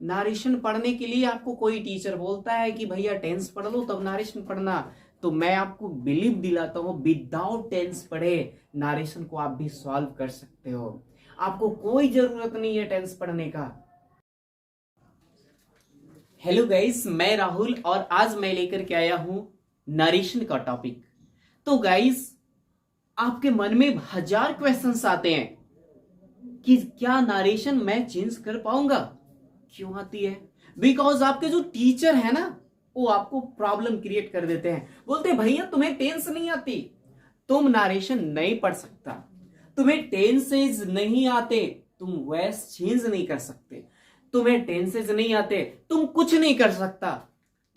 Narration पढ़ने के लिए आपको कोई टीचर बोलता है कि भैया टेंस पढ़ लो तब नारेशन पढ़ना, तो मैं आपको बिलीव दिलाता हूं विदाउट टेंस पढ़े नारेशन को आप भी सॉल्व कर सकते हो। आपको कोई जरूरत नहीं है टेंस पढ़ने का। हेलो गाइस, मैं राहुल और आज मैं लेकर के आया हूं नरेशन का टॉपिक। तो गाइस, आपके मन में 1000 क्वेश्चंस आते हैं कि क्या नरेशन मैं चेंज कर पाऊंगा। क्यों आती है? बिकॉज आपके जो टीचर है ना, वो आपको प्रॉब्लम क्रिएट कर देते हैं। बोलते हैं भैया तुम्हें टेंस नहीं आती, तुम नरेशन नहीं पढ़ सकता, तुम्हें टेंसेज नहीं आते, तुम वॉइस चेंज नहीं कर सकते, तुम्हें टेंसेज नहीं आते, तुम कुछ नहीं कर सकता,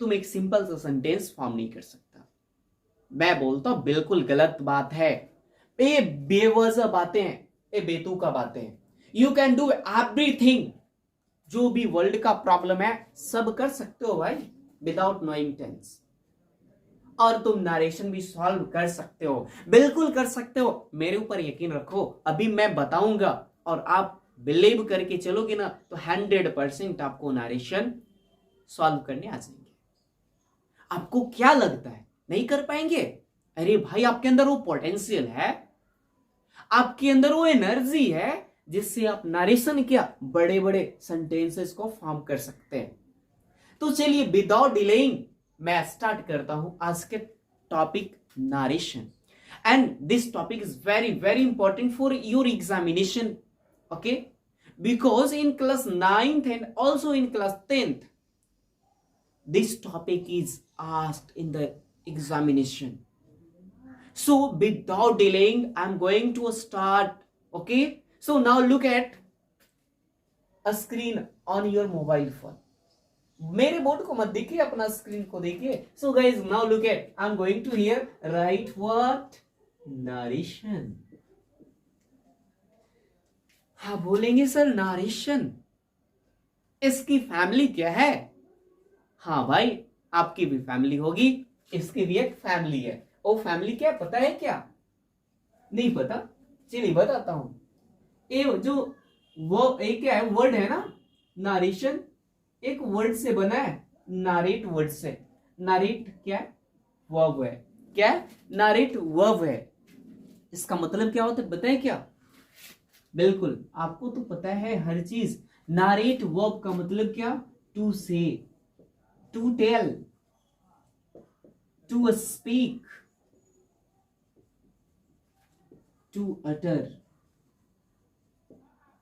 तुम एक सिंपल सा सेंटेंस फॉर्म नहीं कर सकता। मैं बोलता हूं बिल्कुल गलत बात है। ये बेवजह बातें हैं, ये बेतुका बातें हैं। You can do everything. जो भी वर्ल्ड का प्रॉब्लम है सब कर सकते हो भाई विदाउट नोइंग टेंस। और तुम नरेशन भी सॉल्व कर सकते हो, बिल्कुल कर सकते हो। मेरे ऊपर यकीन रखो, अभी मैं बताऊंगा और आप बिलीव करके चलोगे ना तो 100% आपको नरेशन सॉल्व करने आ जाएंगे। आपको क्या लगता है नहीं कर पाएंगे? अरे भाई, आपके अंदर वो पोटेंशियल है, आपके अंदर वो एनर्जी है जिससे आप नरेशन क्या बड़े बड़े सेंटेंसेस को फॉर्म कर सकते हैं। तो चलिए विदाउट डिलेइंग मैं स्टार्ट करता हूं आज के topic narration. And this topic is very very important for your examination, okay? Because in class 9th and also in class 10th this topic is asked in the examination. So without delaying I'm going to start, okay? So now look at a screen on your mobile phone. मेरे board को मत देखिए, अपना screen को देखिए। So guys, now look at, I'm going to here write what? Narration. हाँ बोलेंगे sir narration, इसकी फैमिली क्या है? हाँ भाई, आपकी भी फैमिली होगी, इसकी भी एक फैमिली है। वो फैमिली क्या पता है क्या? नहीं पता? चलिए बताता हूं। ये जो वो एक क्या है वर्ड है ना, नरेशन, एक वर्ड से बना है, नारेट वर्ड से। नारेट क्या है? वर्ब है। क्या है? नारेट वर्ब है। इसका मतलब क्या होता है बताएं क्या? बिल्कुल आपको तो पता है हर चीज। नारेट वर्ब का मतलब क्या? टू से, to tell, to speak, to utter,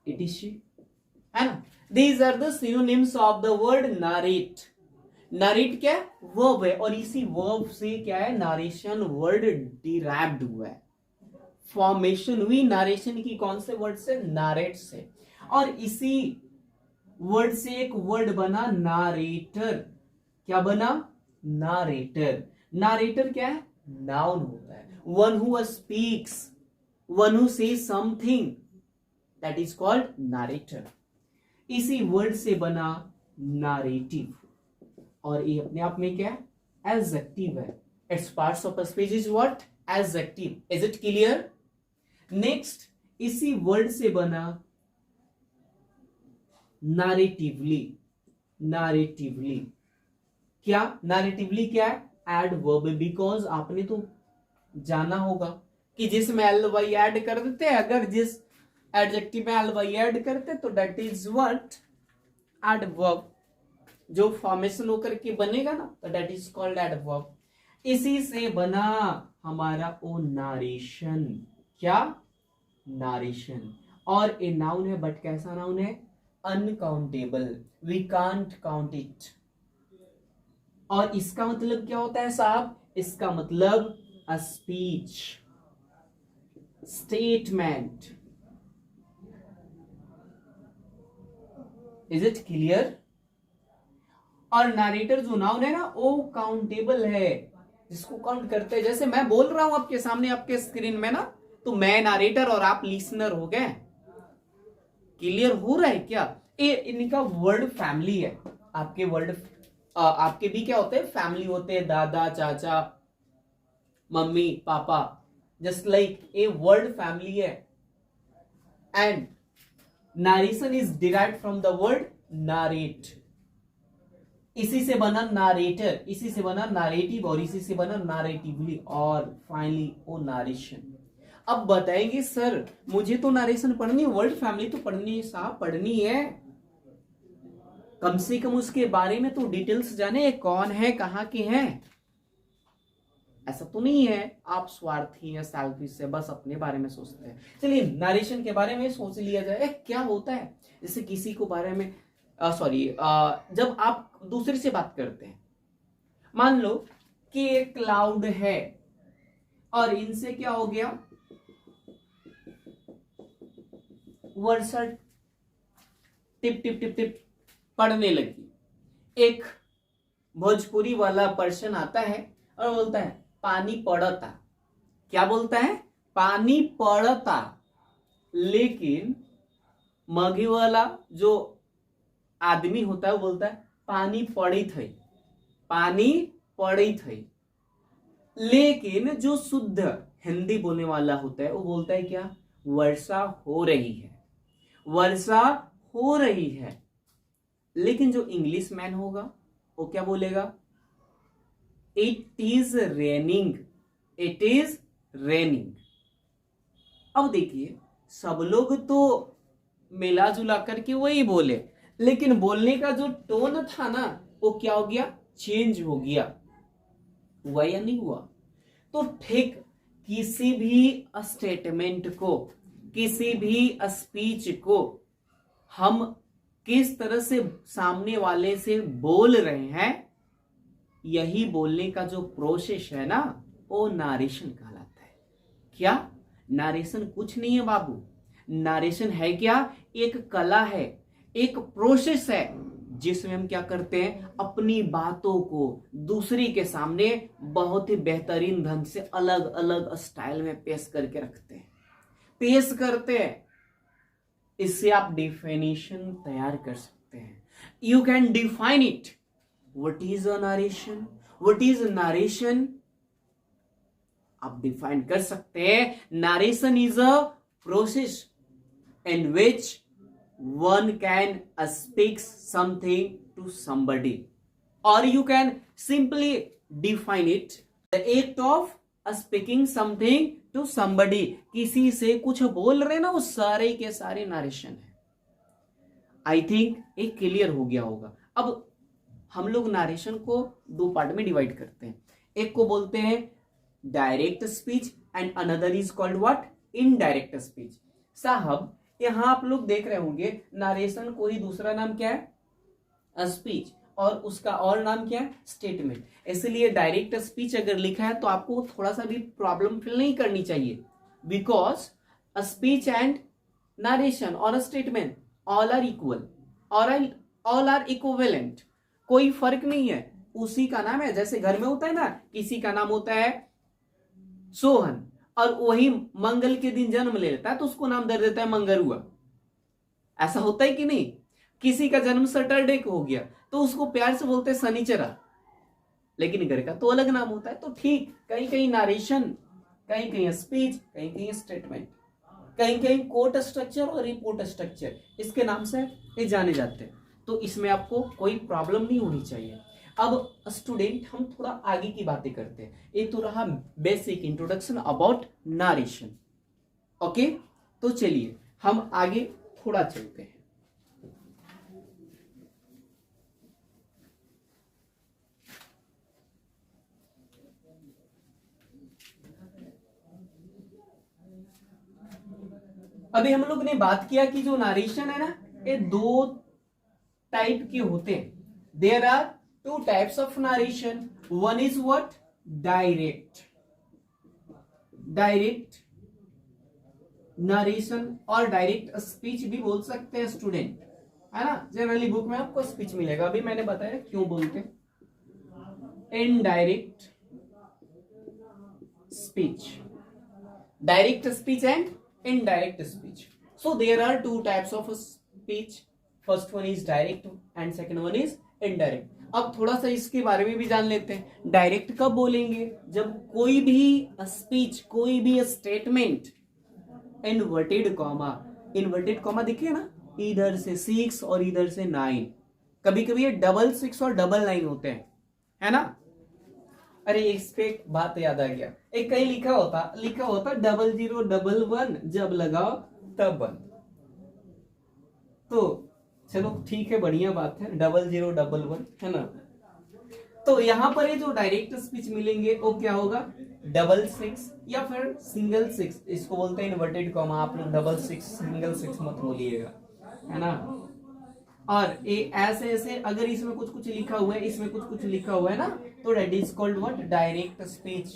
etc. है ना? These are the synonyms of the word narrate. narrate क्या है? verb है, और इसी verb से क्या है? narration word derived हुआ है, फॉर्मेशन हुई narration की। कौन से वर्ड से? narrate से। और इसी वर्ड से एक वर्ड बना narrator। क्या बना? नारेटर। नारेटर क्या है? नाउन होता है, one who speaks, one who says something, that is called narrator. इसी वर्ड से बना नारेटिव, और ये अपने आप में क्या है? एडजेक्टिव है। Its parts of speech is what? Adjective. Is it clear? Next, इसी वर्ड से बना नारेटिवली। नारेटिवली क्या? नारेटिवली क्या है? एडवर्ब। बिकॉज आपने तो जाना होगा कि जिसमें एल वाई ऐड कर देते हैं, अगर जिस एडजेक्टिव में एल वाई ऐड करते तो दैट इज व्हाट? एडवर्ब। जो फॉर्मेशन होकर के बनेगा ना तो दैट इज कॉल्ड एडवर्ब। इसी से बना हमारा ओ नारेशन। क्या? नारेशन। और ए नाउन है, बट कैसा नाउन है? Uncountable. We can't count it. और इसका मतलब क्या होता है साहब? इसका मतलब a speech, statement. Is it clear? और नरेटर जो नाउन है ना, वो काउंटेबल है, जिसको काउंट करते हैं। जैसे मैं बोल रहा हूं आपके सामने आपके स्क्रीन में ना, तो मैं नरेटर और आप लिसनर हो गए। क्लियर हो रहा है क्या? ये इनका वर्ड फैमिली है। आपके वर्ड आपके भी क्या होते हैं? फैमिली होते हैं, दादा, चाचा, mummy, papa, just like a word family है। And narration is derived from the word narrate, इसी से बना नारेटर, इसी से बना नारेटिव, और इसी से बना नारेटिवली, और फाइनली ओ नारेशन। अब बताएंगे सर मुझे तो नारेशन पढ़नी है, वर्ड फैमिली तो पढ़नी है साहब, पढ़नी है, कम से कम उसके बारे में तो डिटेल्स जाने, कौन है कहां के हैं। ऐसा तो नहीं है आप स्वार्थी या सेल्फिश से बस अपने बारे में सोचते हैं। चलिए नरेशन के बारे में सोच लिया जाए, क्या होता है। जैसे किसी को बारे में जब आप दूसरे से बात करते हैं, मान लो कि एक क्लाउड है और इनसे क्या हो गया, वर्षा टिप टिप टिप टिप पड़ने लगी। एक भोजपुरी वाला पर्सन आता है और बोलता है पानी पड़ता। क्या बोलता है? पानी पड़ता। लेकिन मघी वाला जो आदमी होता है वो बोलता है पानी पड़ी थी, पानी पड़ी थी। लेकिन जो शुद्ध हिंदी बोलने वाला होता है वो बोलता है क्या? वर्षा हो रही है, वर्षा हो रही है। लेकिन जो इंग्लिश मैन होगा वो क्या बोलेगा? It is raining, it is raining. अब देखिए सब लोग तो मिला जुला करके वही बोले, लेकिन बोलने का जो टोन था ना वो क्या हो गया? चेंज हो गया। हुआ या नहीं हुआ? तो ठीक किसी भी स्टेटमेंट को, किसी भी स्पीच को हम किस तरह से सामने वाले से बोल रहे हैं, यही बोलने का जो प्रोसेस है ना वो नारेशन कहलाता है। क्या? नारेशन कुछ नहीं है बाबू, नारेशन है क्या? एक कला है, एक प्रोसेस है जिसमें हम क्या करते हैं, अपनी बातों को दूसरे के सामने बहुत ही बेहतरीन ढंग से अलग अलग स्टाइल में पेश करके रखते हैं, पेश करते हैं। इससे आप डिफिनेशन तैयार कर सकते हैं। You can define it. What is a narration? What is narration? आप डिफाइन कर सकते हैं। Narration is a process in which one can speak something to somebody, or you can simply define it the act of speaking something to somebody। किसी से कुछ बोल रहे ना वो सारे के सारे नरेशन है। आई थिंक एक क्लियर हो गया होगा। अब हम लोग नरेशन को दो पार्ट में डिवाइड करते हैं। एक को बोलते हैं direct speech and another is called what? Indirect speech. साहब यहां आप लोग देख रहे होंगे नरेशन को ही दूसरा नाम क्या है? स्पीच, और उसका और नाम क्या है? स्टेटमेंट। इसलिए डायरेक्ट स्पीच अगर लिखा है तो आपको थोड़ा सा भी प्रॉब्लम फील नहीं करनी चाहिए, बिकॉज स्पीच एंड नरेशन और statement all are equal, all are equivalent. कोई फर्क नहीं है, उसी का नाम है। जैसे घर में होता है ना, किसी का नाम होता है सोहन और वही मंगल के दिन जन्म ले लेता है तो उसको नाम दे देता है मंगरुआ। ऐसा होता है कि नहीं? किसी का जन्म सैटरडे को हो गया तो उसको प्यार से बोलते हैं शनिचरा, लेकिन घर का तो अलग नाम होता है। तो ठीक कहीं कहीं नरेशन, कहीं कहीं स्पीच, कहीं कहीं स्टेटमेंट, कहीं कहीं कोर्ट स्ट्रक्चर और रिपोर्ट स्ट्रक्चर, इसके नाम से ये जाने जाते हैं। तो इसमें आपको कोई प्रॉब्लम नहीं होनी चाहिए। अब स्टूडेंट हम थोड़ा आगे की बातें करते हैं। ये तो रहा basic introduction about narration. Okay, तो चलिए हम आगे थोड़ा चलते हैं। अभी हम लोग ने बात किया कि जो नरेशन है ना ये दो टाइप के होते हैं। There are two types of narration. One is what? Direct narration और डायरेक्ट स्पीच भी बोल सकते हैं स्टूडेंट, है ना। जनरली बुक में आपको स्पीच मिलेगा, अभी मैंने बताया क्यों बोलते हैं। Indirect speech, direct speech and indirect speech. So there are two types of speech. First one is direct and second one is indirect. अब थोड़ा सा इसके बारे में भी जान लेते हैं। डायरेक्ट कब बोलेंगे? जब कोई भी स्पीच, कोई भी statement inverted comma, inverted comma देखिए ना, इधर से 6 और इधर से 9। कभी कभी ये 666 और 999 होते हैं, है ना। अरे इस पे एक बात याद आ गया, एक कहीं लिखा होता 0011, जब लगाओ तब बंद। तो चलो ठीक है, बढ़िया बात है, 0011, है ना। तो यहां पर ये जो डायरेक्ट स्पीच मिलेंगे वो क्या होगा, 66 या फिर सिंगल 6, इसको बोलते हैं इन्वर्टेड कॉमा। आप लोग 66 सिंगल 6 मत बोलिएगा, है ना। और ये ऐसे ऐसे अगर इसमें कुछ कुछ लिखा हुआ है, इसमें कुछ कुछ लिखा हुआ है ना, तो that is called what, direct speech.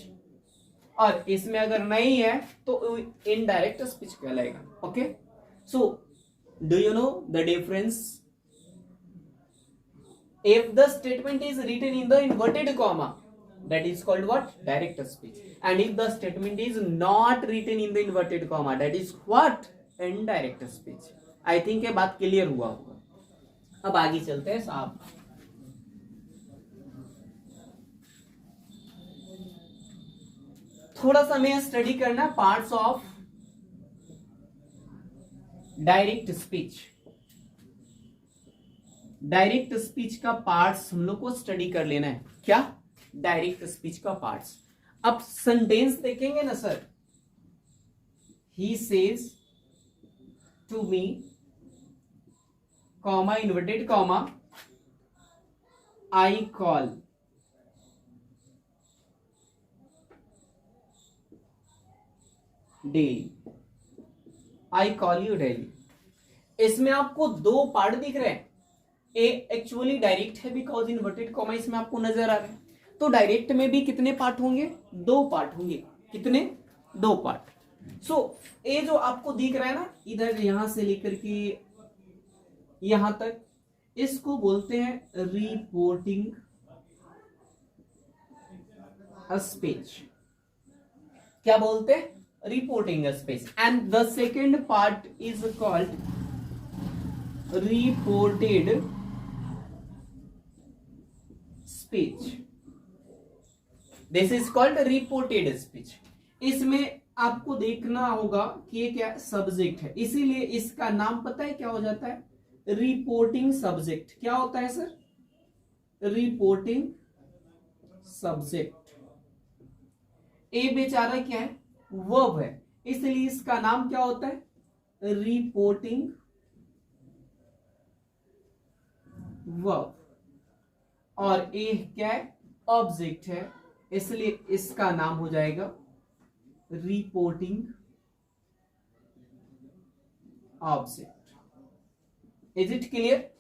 और इसमें अगर नहीं है तो इनडायरेक्ट स्पीच कहलाएगा। Okay, so do you know the difference? If the statement is written in the inverted comma, that is called what, direct speech. And if the statement is not written in the inverted comma, that is what, indirect speech. I think ये बात clear हुआ होगा। अब आगे चलते हैं साहब। थोड़ा सा हमें स्टडी करना parts of direct speech. Direct speech का पार्ट्स हम लोग को स्टडी कर लेना है। क्या, डायरेक्ट स्पीच का पार्ट्स। अब सेंटेंस देखेंगे ना sir, he says to me, comma inverted comma, I call daily, I call you daily. इसमें आपको दो पार्ट दिख रहे हैं। ए एक्चुअली डायरेक्ट है बिकॉज इन्वर्टेड कॉमा इसमें आपको नजर आ रहा है। तो डायरेक्ट में भी कितने पार्ट होंगे, 2 पार्ट होंगे। कितने, 2 पार्ट। सो ए जो आपको दिख रहा है ना, इधर यहां से लेकर के यहां तक, इसको बोलते हैं रिपोर्टिंग स्पीच। क्या बोलते हैं, reporting speech. And the second part is called reported speech. This is called reported speech. इसमें आपको देखना होगा कि ये क्या सब्जेक्ट है, इसीलिए इसका नाम पता है क्या हो जाता है, रिपोर्टिंग सब्जेक्ट। क्या होता है सर, रिपोर्टिंग सब्जेक्ट। ए बेचारा क्या है, वर्ब है, इसलिए इसका नाम क्या होता है, रिपोर्टिंग वर्ब। और ए क्या है, ऑब्जेक्ट है, इसलिए इसका नाम हो जाएगा reporting object. Is it clear?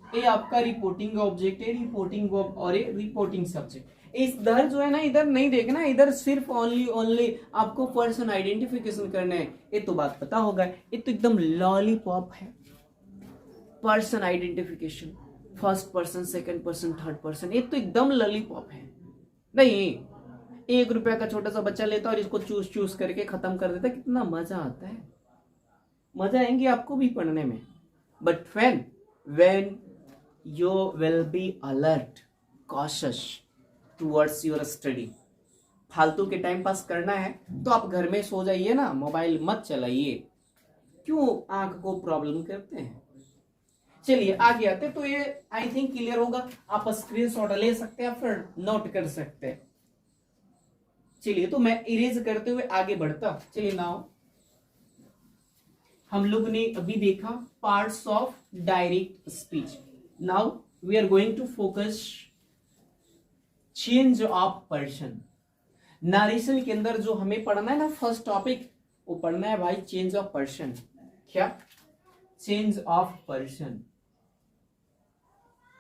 ये आपका रिपोर्टिंग ऑब्जेक्ट है, रिपोर्टिंग वर्ब और ये रिपोर्टिंग सब्जेक्ट। इधर जो है ना, इधर नहीं देखना, इधर सिर्फ ओनली आपको पर्सन आइडेंटिफिकेशन करना है। ये तो बात पता होगा, ये तो एकदम लॉलीपॉप है। Person identification, first person, second person, third person, ये तो एकदम लॉलीपॉप है। नहीं, 1 रुपया का छोटा सा बच्चा लेता और इसको चूस करके खत्म कर देता, कितना मजा आता है। मजा आएंगे आपको भी पढ़ने में। But when you will be alert, cautious towards your study, फालतू के टाइम पास करना है तो आप घर में सो जाइए ना, मोबाइल मत चलाइए। क्यों आंख को प्रॉब्लम करते हैं। चलिए आगे आते, तो ये आई थिंक क्लियर होगा। आप स्क्रीनशॉट ले सकते हैं, फिर नोट कर सकते हैं। चलिए तो मैं इरेज करते हुए आगे बढ़ता। चलिए नाउ हम लोग ने अभी देखा parts of direct speech. Now we are going to focus change of person. Narration के अंदर जो हमें पढ़ना है ना, फर्स्ट टॉपिक वो पढ़ना है भाई, चेंज ऑफ पर्सन। क्या, change of person,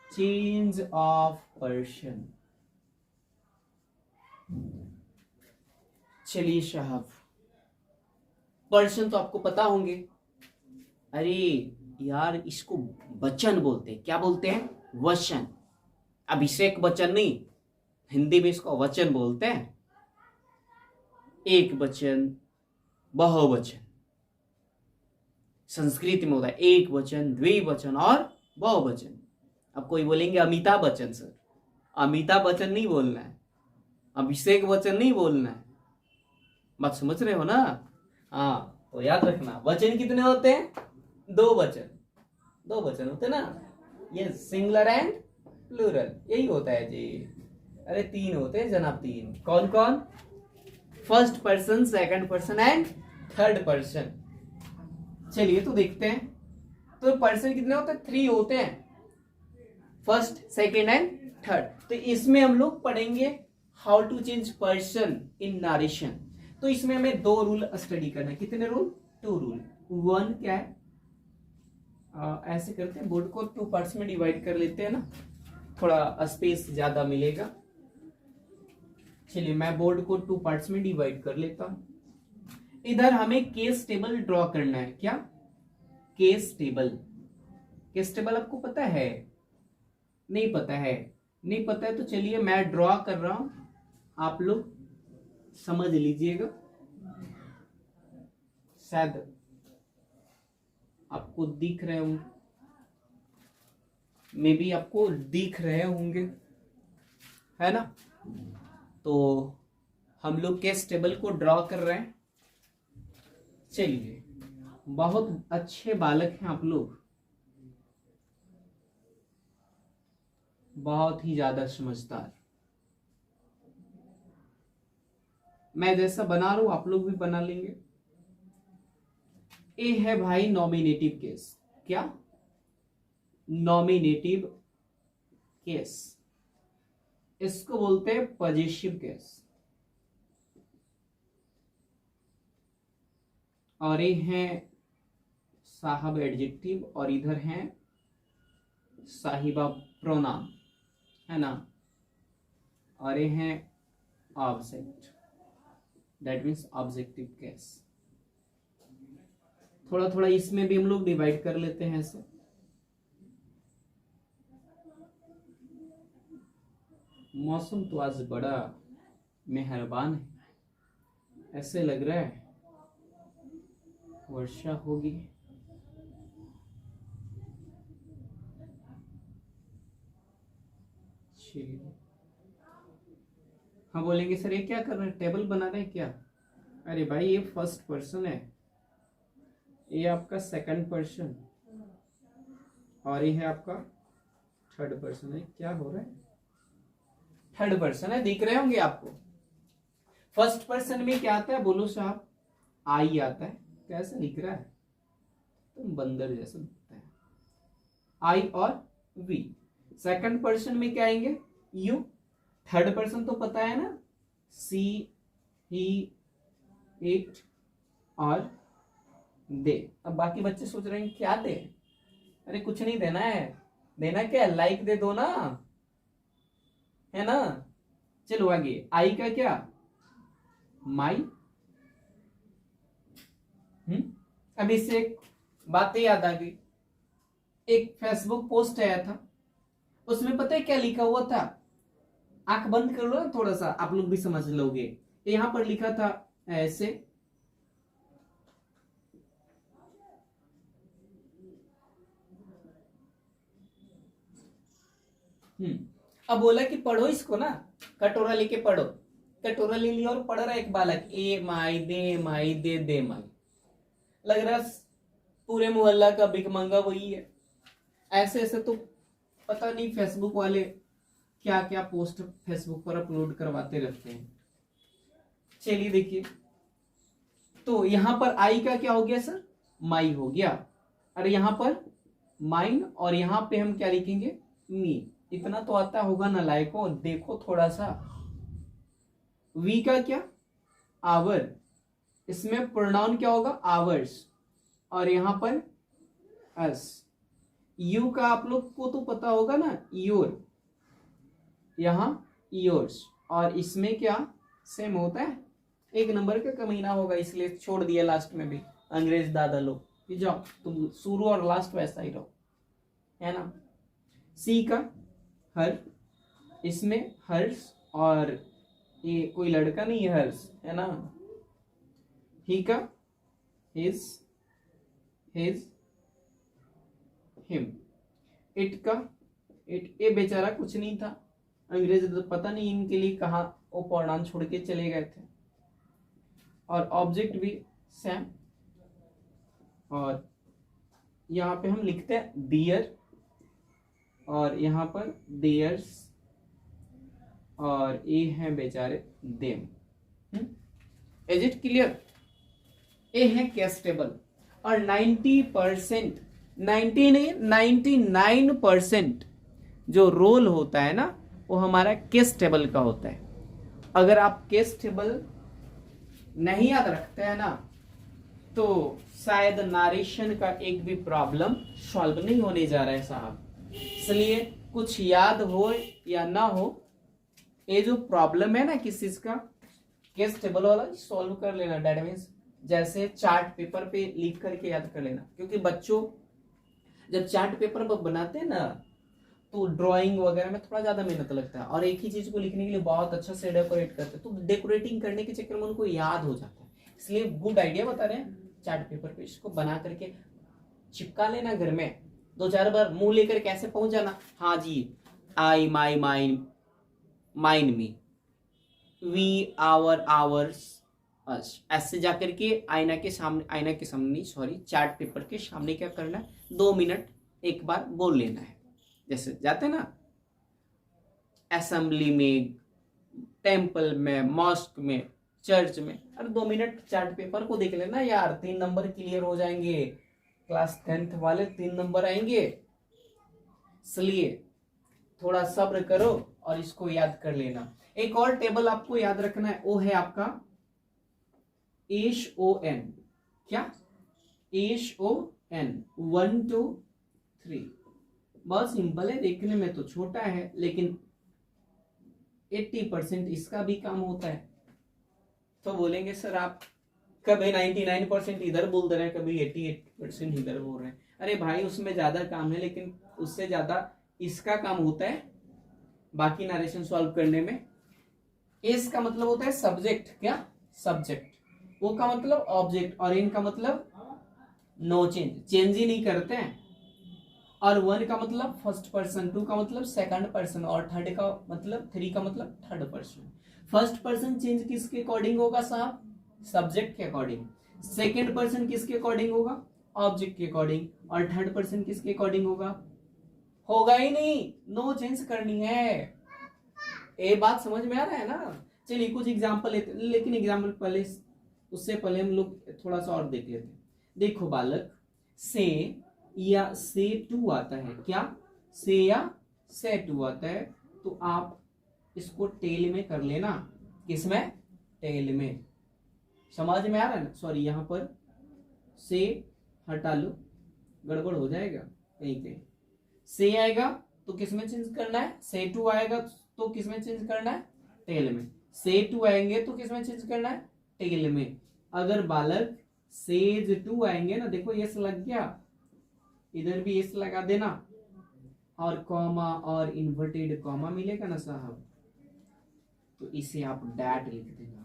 change of person. चलिए साहब, पर्सन तो आपको पता होंगे। अरे यार, इसको बच्चन बोलते हैं। क्या बोलते हैं, वचन। अभिषेक बच्चन नहीं, हिंदी में इसको वचन बोलते हैं। एक वचन, बहुवचन। संस्कृत में होता है एक वचन, द्विवचन और बहुवचन। अब कोई बोलेंगे अमिताभ बच्चन सर, अमिताभ बच्चन नहीं बोलना है, अभिषेक बच्चन नहीं बोलना है। बात समझ रहे हो ना। हाँ, तो याद रखना, वचन कितने होते हैं, 2 वचन। दो वचन होते ना, ये सिंगुलर एंड प्लूरल, यही होता है जी। अरे तीन होते हैं जनाब, तीन। कौन कौन? First person, second person and third person. चलिए तो देखते हैं। तो पर्सन कितने होते हैं? 3 होते हैं, फर्स्ट, सेकंड एंड थर्ड। तो इसमें हम लोग पढ़ेंगे how to change person in narration. तो इसमें हमें 2 रूल स्टडी करना है। कितने रूल? 2 रूल। 1 क्या है, ऐसे करते हैं, बोर्ड को 2 पार्ट्स में डिवाइड कर लेते हैं ना, थोड़ा स्पेस ज्यादा मिलेगा। चलिए मैं बोर्ड को 2 पार्ट्स में डिवाइड कर लेता हूं। इधर हमें केस टेबल ड्रॉ करना है। क्या? Case table. केस टेबल आपको पता है? नहीं पता है? नहीं पता है तो चलिए मैं ड्रॉ कर रहा हूं, आप लोग समझ लीजिएगा। शायद आपको दिख रहे होंगे, मे बी आपको दिख रहे होंगे, है ना? तो हम लोग केस टेबल को ड्रॉ कर रहे हैं। चलिए, बहुत अच्छे बालक हैं आप लोग, बहुत ही ज्यादा समझदार। मैं जैसा बना रहा हूं आप लोग भी बना लेंगे। ए है भाई नॉमिनेटिव केस। क्या? नॉमिनेटिव केस, इसको बोलते हैं पॉजिटिव केस। और ये है साहब एडजेक्टिव, और इधर है साहिबा प्रोनाउन, है ना? और ये है object, that means objective case. थोड़ा थोड़ा इसमें भी हम लोग डिवाइड कर लेते हैं ऐसे। मौसम तो आज बड़ा मेहरबान है, ऐसे लग रहा है वर्षा होगी। हाँ बोलेंगे सर ये क्या कर रहे हैं, टेबल बना रहे हैं क्या? अरे भाई ये फर्स्ट पर्सन है, ये आपका सेकंड पर्सन, और ये है आपका थर्ड पर्सन है। क्या हो रहा है? थर्ड पर्सन है, दिख रहे होंगे आपको। फर्स्ट पर्सन में क्या आता है बोलो साहब? आई आता है। कैसा दिख रहा है? तुम बंदर जैसा दिखता है। आई और वी। सेकंड पर्सन में क्या आएंगे? यू। थर्ड पर्सन तो पता है ना, सी, ही, इट और दे। अब बाकी बच्चे सोच रहे हैं क्या दे? अरे कुछ नहीं देना है। देना क्या? लाइक दे दो ना, है ना? चलो आगे। आई का क्या? माई। अब इससे एक बात याद आ गई। एक फेसबुक पोस्ट आया था, उसमें पता है क्या लिखा हुआ था? आंख बंद कर लो ना थोड़ा सा, आप लोग भी समझ लोगे। यहां पर लिखा था ऐसे, अब बोला कि पढ़ो इसको ना, कटोरा लेके पढ़ो। कटोरा ले लिया और पढ़ रहा है एक बालक, ए माई दे माई। लग रहा पूरे मोहल्ला का भिखमंगा वही है। ऐसे ऐसे तो पता नहीं फेसबुक वाले क्या क्या पोस्ट फेसबुक पर अपलोड करवाते रहते हैं। चलिए देखिए, तो यहां पर आई का क्या हो गया सर? माई हो गया। अरे यहां पर माइन, और यहां पे हम क्या लिखेंगे? मी। इतना तो आता होगा ना लायको, देखो थोड़ा सा। वी का क्या? आवर। इसमें प्रोनाउन क्या होगा? आवर्स। और यहां पर अस। यू का आप लोग को तो पता होगा ना, योर। यहां योर्स। और इसमें क्या सेम होता है? एक नंबर का कमीना होगा, इसलिए छोड़ दिया लास्ट में भी अंग्रेज दादा लोग कि जाओ तुम शुरू और लास्ट वैसा ही रहो, है ना? सी का हर, इसमें हर्ष, और ये कोई लड़का नहीं है हर्ष, है ना? ही का हिज, हिज, हिम। इट का इट, ये बेचारा कुछ नहीं था, अंग्रेज तो पता नहीं इनके लिए कहाँ वो प्रोनाउन छोड़ के चले गए थे। और ऑब्जेक्ट भी सेम, और यहाँ पे हम लिखते हैं डियर, और यहाँ पर देयर्स, और ये है बेचारे देम। Is it clear? ये है केस टेबल। और 90%, 90 नहीं 99% जो रोल होता है ना, वो हमारा केस टेबल का होता है। अगर आप केस टेबल नहीं याद रखते हैं ना, तो शायद नारेशन का एक भी प्रॉब्लम सॉल्व नहीं होने जा रहा है साहब। इसलिए कुछ याद हो या ना हो, ये जो प्रॉब्लम है ना किस चीज का, केस टेबल वाला सॉल्व कर लेना। दैट मीन्स जैसे चार्ट पेपर पे लिख करके याद कर लेना, क्योंकि बच्चों जब चार्ट पेपर पर बनाते हैं ना, तो ड्राइंग वगैरह में थोड़ा ज्यादा मेहनत लगता है, और एक ही चीज को लिखने के लिए बहुत अच्छा से डेकोरेट करते हैं, तो डेकोरेटिंग करने के चक्कर में उनको याद हो जाता है। इसलिए गुड आइडिया बता रहे हैं, चार्ट पेपर पे इसको बना करके चिपका लेना घर में, 2-4 बार मुंह लेकर कैसे पहुंच जाना, हाँ जी, I my mine mind me, we our ours us, ऐसे जाकर के आईना के सामने सॉरी, चार्ट पेपर के सामने क्या करना है, 2 मिनट एक बार बोल लेना है। जैसे जाते ना असेंबली में, टेम्पल में, मॉस्क में, चर्च में, अरे 2 मिनट चार्ट पेपर को देख लेना यार, 3 नंबर क्लियर हो जाएंगे। क्लास 10th वाले 3 नंबर आएंगे। इसलिए थोड़ा सब्र करो और इसको याद कर लेना। एक और टेबल आपको याद रखना है, वो है आपका HON। क्या? HON 1 2 3। बहुत सिंपल है, देखने में तो छोटा है, लेकिन 80% इसका भी काम होता है। तो बोलेंगे सर आप कभी 99% इधर बोल दे रहे हैं, कभी 88% इधर बोल रहे हैं। अरे भाई उसमें ज्यादा काम है, लेकिन उससे ज्यादा इसका काम होता है बाकी नरेशन सॉल्व करने में। एस का मतलब होता है सब्जेक्ट। क्या? सब्जेक्ट। ओ का मतलब ऑब्जेक्ट, और इन का मतलब नो चेंज, चेंज ही नहीं करते हैं। और 1 का मतलब फर्स्ट पर्सन, 2 का मतलब सेकंड पर्सन, और 3 का मतलब 3 का मतलब third person. First person change किसके अकॉर्डिंग होगा साहब? सब्जेक्ट के अकॉर्डिंग। सेकंड पर्सन किसके अकॉर्डिंग होगा? ऑब्जेक्ट के अकॉर्डिंग। और थर्ड पर्सन किसके अकॉर्डिंग होगा? होगा ही नहीं, नो चेंज करनी है। ये बात समझ में आ रहा है ना? चलिए कुछ एग्जांपल लेते, लेकिन एग्जांपल पहले, उससे पहले हम लोग थोड़ा सा और देख लेते हैं। देखो बालक, से या से टू आता है। क्या? से या से टू आता है, तो आप इसको टेल में कर लेना। किसमें? टेल में। समझ में आ रहा है ना? सॉरी, यहां पर से हटा लो, गड़बड़ हो जाएगा कहीं कहीं। से आएगा तो किसमें चेंज करना है? से टू आएगा तो किसमें चेंज करना है? टेल में। से टू आएंगे तो किसमें चेंज करना है? टेल में। अगर बालक सेज टू आएंगे ना, देखो यस लग गया, इधर भी यस लगा देना, और कॉमा और इन्वर्टेड कॉमा मिलेगा ना साहब, तो इसे आप डैट लिख देना,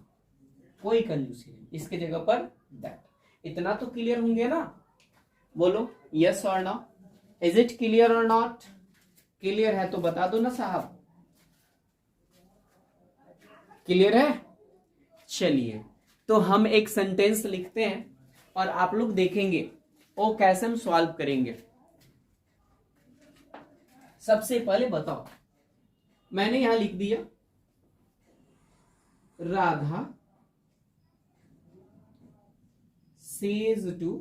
कोई कंजूसी नहीं, इसके जगह पर दैट। इतना तो क्लियर होंगे ना? बोलो यस और नो। इज इट क्लियर और नॉट? क्लियर है तो बता दो ना साहब। क्लियर है? चलिए, तो हम एक सेंटेंस लिखते हैं और आप लोग देखेंगे वो कैसे हम सॉल्व करेंगे। सबसे पहले बताओ, मैंने यहां लिख दिया Radha says to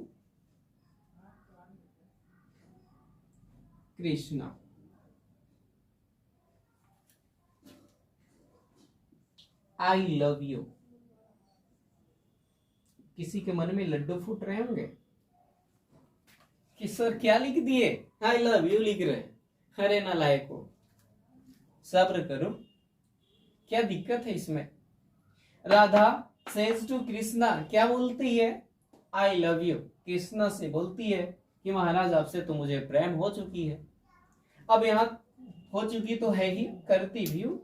Krishna, I love you. किसी के मन में लड्डू फूट रहे होंगे कि सर क्या लिख दिए, आई लव यू लिख रहे। अरे ना लायक हो, सब्र करो, क्या दिक्कत है इसमें? राधा सेज टू कृष्णा, क्या बोलती है? आई लव यू। कृष्णा से बोलती है कि महाराज आपसे तो मुझे प्रेम हो चुकी है। अब यहां हो चुकी तो है ही, करती भी हूं।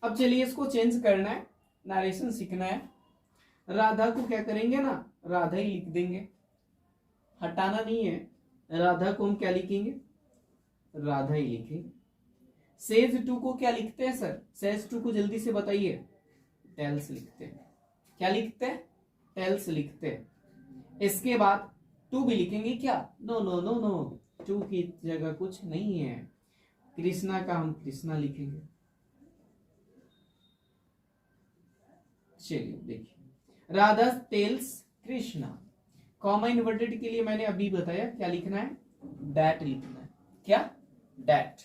अब चलिए इसको चेंज करना है, नरेशन सीखना है। राधा को क्या करेंगे ना, राधा ही लिख देंगे, हटाना नहीं है। राधा को हम क्या लिखेंगे? राधा ही लिखेंगे। सेज टू को क्या लिखते हैं सर? सेज टू को जल्दी से बताइए। टेल्स लिखते हैं। क्या लिखते हैं? टेल्स लिखते हैं। इसके बाद टू भी लिखेंगे क्या? No no no no, to की जगह कुछ नहीं है, कृष्णा का हम कृष्णा लिखेंगे। चलिए देखिए, Radha tells Krishna. Comma inverted के लिए मैंने अभी बताया क्या लिखना है, डैट लिखना है। क्या? डैट।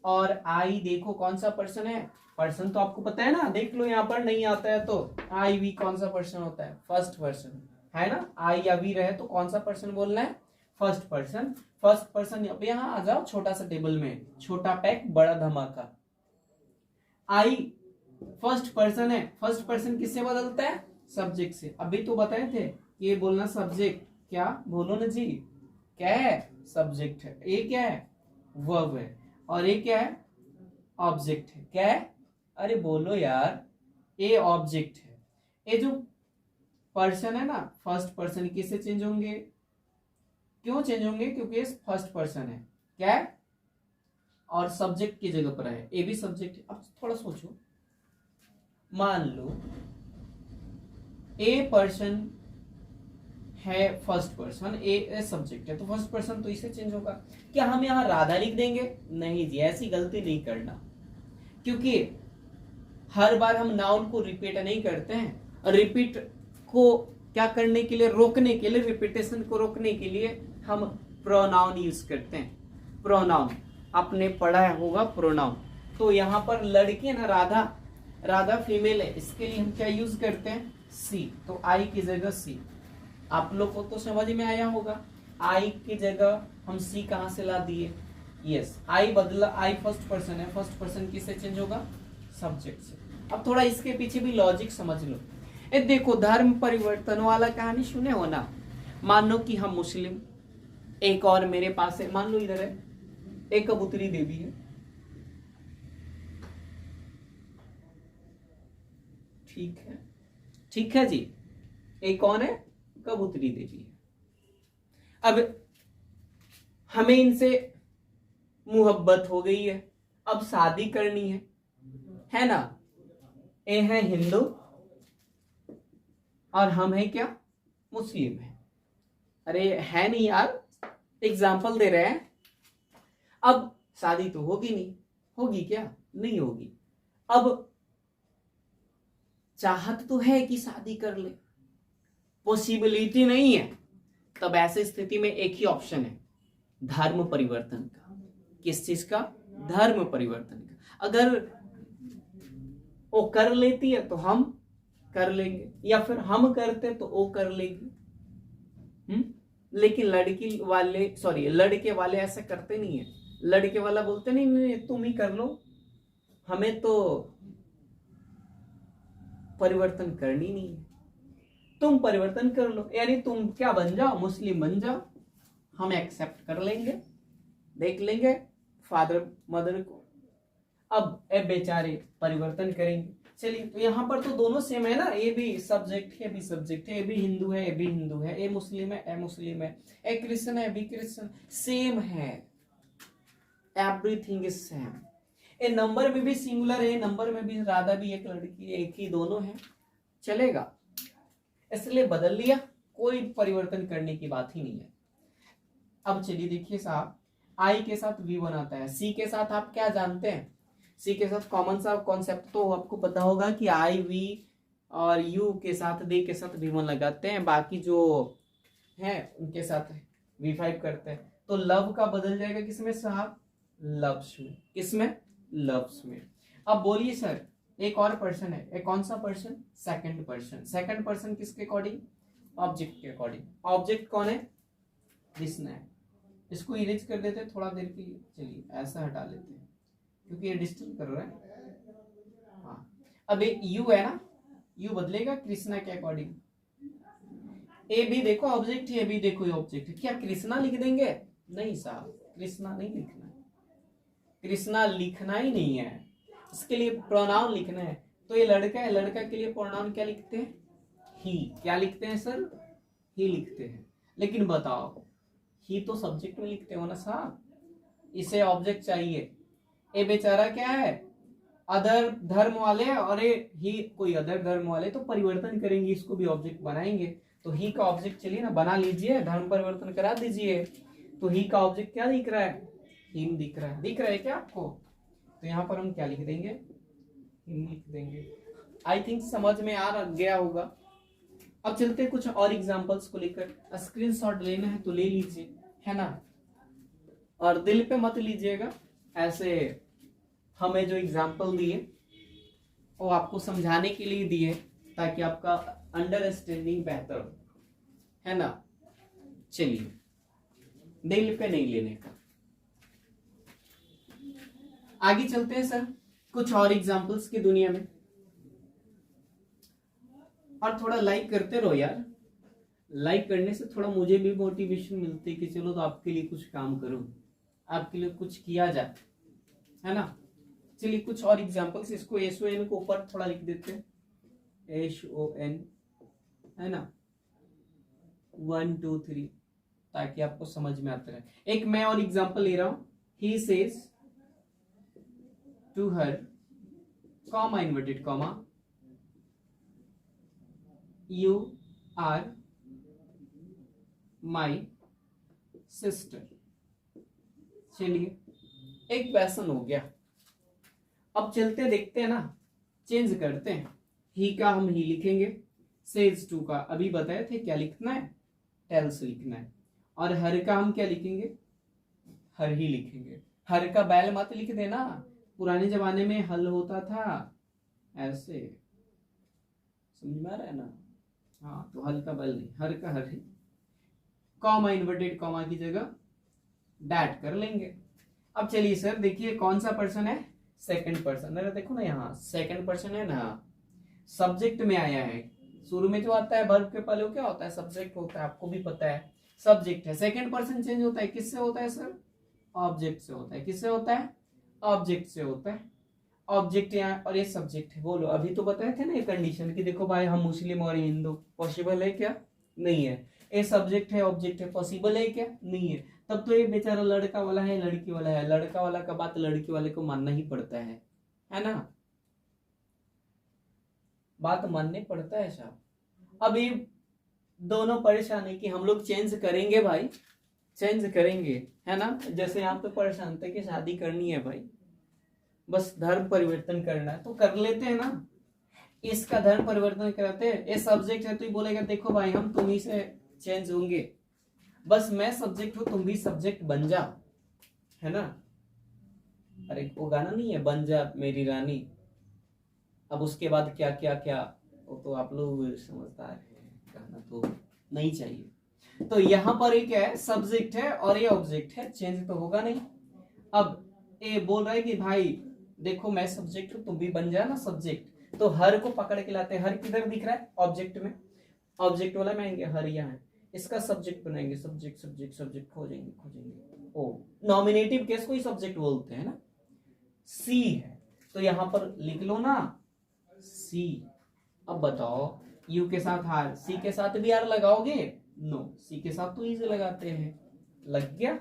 और आई देखो कौन सा पर्सन है, पर्सन तो आपको पता है ना, देख लो यहाँ पर, नहीं आता है तो आई वी कौन सा पर्सन होता है, फर्स्ट पर्सन है ना। आई या वी रहे तो कौन सा पर्सन बोलना है, फर्स्ट पर्सन। फर्स्ट पर्सन, अब यहाँ आ जाओ छोटा सा टेबल में, छोटा पैक बड़ा धमाका। आई फर्स्ट पर्सन है, फर्स्ट पर्सन किससे बदलता है, सब्जेक्ट से। अभी तो बताए थे ये बोलना सब्जेक्ट, क्या बोलो ना जी, क्या है, सब्जेक्ट है। ए क्या है, वर्ब है, और ए क्या है, ऑब्जेक्ट है। क्या है, अरे बोलो यार, ए ऑब्जेक्ट है। ये जो पर्सन है ना, फर्स्ट पर्सन, किससे चेंज होंगे, क्यों चेंज होंगे, क्योंकि ये फर्स्ट पर्सन है। क्या है, और सब्जेक्ट की जगह पर है, ए भी सब्जेक्ट है। अब थोड़ा सोचो, मान लो ए पर्सन है, फर्स्ट पर्सन, ए सब्जेक्ट है, तो फर्स्ट पर्सन तो इसे चेंज होगा। क्या हम यहाँ राधा लिख देंगे? नहीं जी, ऐसी गलती नहीं करना, क्योंकि हर बार हम नाउन को रिपीट नहीं करते हैं। रिपीट को क्या करने के लिए, रोकने के लिए, रिपीटेशन को रोकने के लिए हम प्रोनाउन यूज करते हैं। प्रोनाउन आपने पढ़ा होगा, प्रोनाउन। तो यहाँ पर लड़की है ना, राधा, राधा फीमेल है, इसके लिए हम क्या यूज करते हैं, सी। तो आई की जगह सी। आप लोग को तो समझ में आया होगा, आई की जगह हम सी कहां से ला दिए, यस, आई बदला, आई फर्स्ट पर्सन है, फर्स्ट पर्सन किससे चेंज होगा, सब्जेक्ट से। अब थोड़ा इसके पीछे भी लॉजिक समझ लो। ए देखो, धर्म परिवर्तन वाला कहानी सुने हो ना। मान लो कि हम मुस्लिम, एक और मेरे पास है, मान लो इधर है, एक कबूतरी देवी है, ठीक है, ठीक है जी, एक कौन है, कबूतरी देवी है। अब हमें इनसे मुहब्बत हो गई है, अब शादी करनी है ना। ए है हिंदू और हम है क्या, मुस्लिम है। अरे है नहीं यार, एग्जाम्पल दे रहे हैं। अब शादी तो होगी नहीं, होगी क्या, नहीं होगी। अब चाहत तो है कि शादी कर ले, पॉसिबिलिटी नहीं है। तब ऐसी स्थिति में एक ही ऑप्शन है, धर्म परिवर्तन का। किस चीज का, धर्म परिवर्तन का। अगर वो कर लेती है तो हम कर लेंगे, या फिर हम करते तो वो कर लेगी। लेकिन लड़के वाले ऐसा करते नहीं है। लड़के वाला बोलते नहीं, नहीं तुम ही कर लो, हमें तो परिवर्तन करनी नहीं है, तुम परिवर्तन कर लो, यानी तुम क्या बन जाओ, मुस्लिम बन जाओ, हम एक्सेप्ट कर लेंगे, देख लेंगे फादर मदर को। अब ए बेचारे परिवर्तन करेंगे। चलिए, तो यहाँ पर तो दोनों सेम है ना, ए भी सब्जेक्ट है, ए भी सब्जेक्ट है, ए भी हिंदू है, ए भी हिंदू है, ए मुस्लिम है, ए मुस्लिम है, ए क्रिश्चियन है, ए भी क्रिश्चियन, सेम है, everything is same. A number में भी सिंगुलर है, नंबर में भी राधा भी एक लड़की, एक ही दोनों है, चलेगा, इसलिए बदल लिया, कोई परिवर्तन करने की बात ही नहीं है। अब चलिए देखिए साहब, आई के साथ वी बनाता है, सी के साथ आप क्या जानते हैं, सी के साथ कॉमन सा कॉन्सेप्ट तो आपको पता होगा कि आई वी और यू के साथ, दे के साथ वी वन लगाते हैं, बाकी जो है उनके साथ V5 करते हैं। तो लव का बदल जाएगा किसमें साहब, लव्स में। किसमें, लव्स में। अब बोलिए सर, एक और पर्सन है, एक कौन सा person, second person. Second person किसके अकॉर्डिंग, ऑब्जेक्ट के अकॉर्डिंग। ऑब्जेक्ट कौन है, कृष्णा है। इसको इरेज कर देते हैं थोड़ा देर के लिए, चलिए ऐसा हटा लेते हैं क्योंकि ये डिस्टर्ब कर रहा है। हाँ, अब एक यू है ना, यू बदलेगा कृष्णा के अकॉर्डिंग। ए भी देखो ऑब्जेक्ट है, ए भी देखो ऑब्जेक्ट है, क्या कृष्णा लिख देंगे, नहीं साहब, कृष्णा नहीं लिखना है, कृष्णा लिखना ही नहीं है, इसके लिए प्रोनाउन लिखना है। तो ये लड़का है, लड़का के लिए प्रोनाउन क्या लिखते हैं, ही। क्या लिखते हैं सर, ही लिखते हैं। लेकिन बताओ, ही तो सब्जेक्ट में लिखते हो ना साहब, इसे ऑब्जेक्ट चाहिए। ए बेचारा क्या है, अदर धर्म वाले, और ये ही कोई अदर धर्म वाले, तो परिवर्तन करेंगे, इसको भी ऑब्जेक्ट बनाएंगे। तो ही का ऑब्जेक्ट चलिए ना बना लीजिए, धर्म परिवर्तन करा दीजिए। तो ही का ऑब्जेक्ट क्या दिख रहा है? हिम दिख रहा है। दिख रहा है क्या आपको? तो यहाँ पर हम क्या लिख देंगे? हिम लिख देंगे। आई थिंक समझ में आ गया होगा। अब चलते हैं कुछ और एग्जांपल्स को लेकर। स्क्रीनशॉट लेना है तो ले लीजिए, है ना, और दिल पे मत लीजिएगा। ऐसे हमें जो एग्जांपल दिए वो आपको समझाने के लिए दिए ताकि आपका अंडरस्टैंडिंग बेहतर हो, है ना। चलिए, दिल पे नहीं लेने का। आगे चलते हैं सर कुछ और एग्जांपल्स की दुनिया में। और थोड़ा लाइक करते रहो यार, लाइक करने से थोड़ा मुझे भी मोटिवेशन मिलती है कि चलो तो आपके लिए कुछ काम करूं, आपके लिए कुछ किया जाए, है ना। चलिए कुछ और एग्जांपल्स, इसको SON को ऊपर थोड़ा लिख देते हैं, SON, है ना, 1 2 3, ताकि आपको समझ में आता रहे। एक मैं और एग्जांपल ले रहा हूं। He says to her, comma inverted comma, you are my sister. चलिए, एक क्वेश्चन हो गया। अब चलते देखते हैं ना, चेंज करते हैं। ही का हम ही लिखेंगे, सेज टू का अभी बताए थे क्या लिखना है, टेल्स लिखना है। और हर का हम क्या लिखेंगे? हर ही लिखेंगे। हर का बैल मत लिख देना, पुराने जमाने में हल होता था ऐसे, समझ में आ रहा है ना। हाँ, तो हल का बैल नहीं, हर का हर ही। कॉमा इन्वर्टेड कॉमा की जगह डैट कर लेंगे। अब चलिए सर देखिए कौन सा पर्सन है, सेकंड पर्सन। अरे देखो ना यहाँ सेकंड पर्सन है ना, सब्जेक्ट में आया है। शुरू में जो आता है वर्ब के पहले क्या होता है? सब्जेक्ट होता है, आपको भी पता है सब्जेक्ट है। सेकंड पर्सन चेंज होता है, किससे होता है सर? ऑब्जेक्ट से होता है। किससे होता है? ऑब्जेक्ट से होता है। ऑब्जेक्ट यहाँ और ये सब्जेक्ट है। बोलो, अभी तो बताए थे ना ये कंडीशन कि देखो भाई हम मुस्लिम और हिंदू, पॉसिबल है क्या? नहीं है। ये सब्जेक्ट है ऑब्जेक्ट है, पॉसिबल है क्या? नहीं है। तब तो ये बेचारा लड़का वाला है लड़की वाला है, लड़का वाला का बात लड़की वाले को मानना ही पड़ता है ना, बात मानने पड़ता है साहब। अब ये दोनों परेशान है कि हम लोग चेंज करेंगे भाई, चेंज करेंगे, है ना। जैसे यहाँ पे परेशान थे कि शादी करनी है भाई, बस धर्म परिवर्तन करना है तो कर लेते हैं ना। इसका धर्म परिवर्तन कराते हैं, ये सब्जेक्ट है तो ये बोलेगा देखो भाई हम तुम ही से चेंज होंगे, बस मैं सब्जेक्ट हूं तुम भी सब्जेक्ट बन जा, है ना। अरे वो गाना नहीं है, बन जा मेरी रानी। अब उसके बाद क्या क्या क्या, वो तो आप लोग समझदार है, कहना तो नहीं चाहिए। तो यहाँ पर एक है सब्जेक्ट है और ये ऑब्जेक्ट है, चेंज तो होगा नहीं। अब ये बोल रहा है कि भाई देखो मैं सब्जेक्ट हूं तुम भी बन जा ना सब्जेक्ट। तो हर को पकड़ के लाते हैं। हर किधर दिख रहा है? ऑब्जेक्ट में। ऑब्जेक्ट वाला में आएंगे, हर यहाँ है, इसका सब्जेक्ट बनाएंगे, सब्जेक्ट सब्जेक्ट सब्जेक्ट खोजेंगे खोजेंगे। ओ नॉमिनेटिव केस को ही सब्जेक्ट बोलते हैं ना। सी है तो यहां पर लिख लो ना सी। अब बताओ यू के साथ आर, सी के साथ भी आर लगाओगे? नो, सी के साथ तो इज लगाते हैं। लग गया।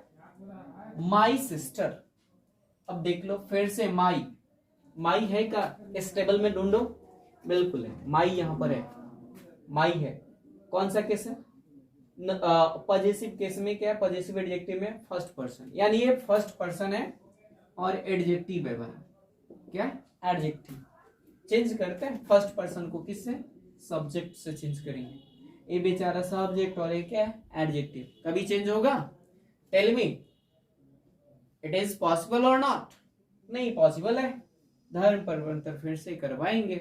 My sister. अब देख लो फिर से माई, माई है का इस टेबल में ढूंढो, बिल्कुल है माई, यहां पर है माई है। कौन सा केस है? पॉजिटिव केस में क्या है? पॉजिटिव एडजेक्टिव में फर्स्ट पर्सन, यानी ये फर्स्ट पर्सन है और एडजेक्टिव है भाई। क्या? एडजेक्टिव। चेंज करते हैं फर्स्ट पर्सन को, किससे? सब्जेक्ट से चेंज करेंगे। ये बेचारा सब्जेक्ट और ये क्या है? एडजेक्टिव। कभी चेंज होगा? Tell me, it is possible और नॉट? नहीं पॉसिबल है। धर्म परिवर्तन फिर से करवाएंगे,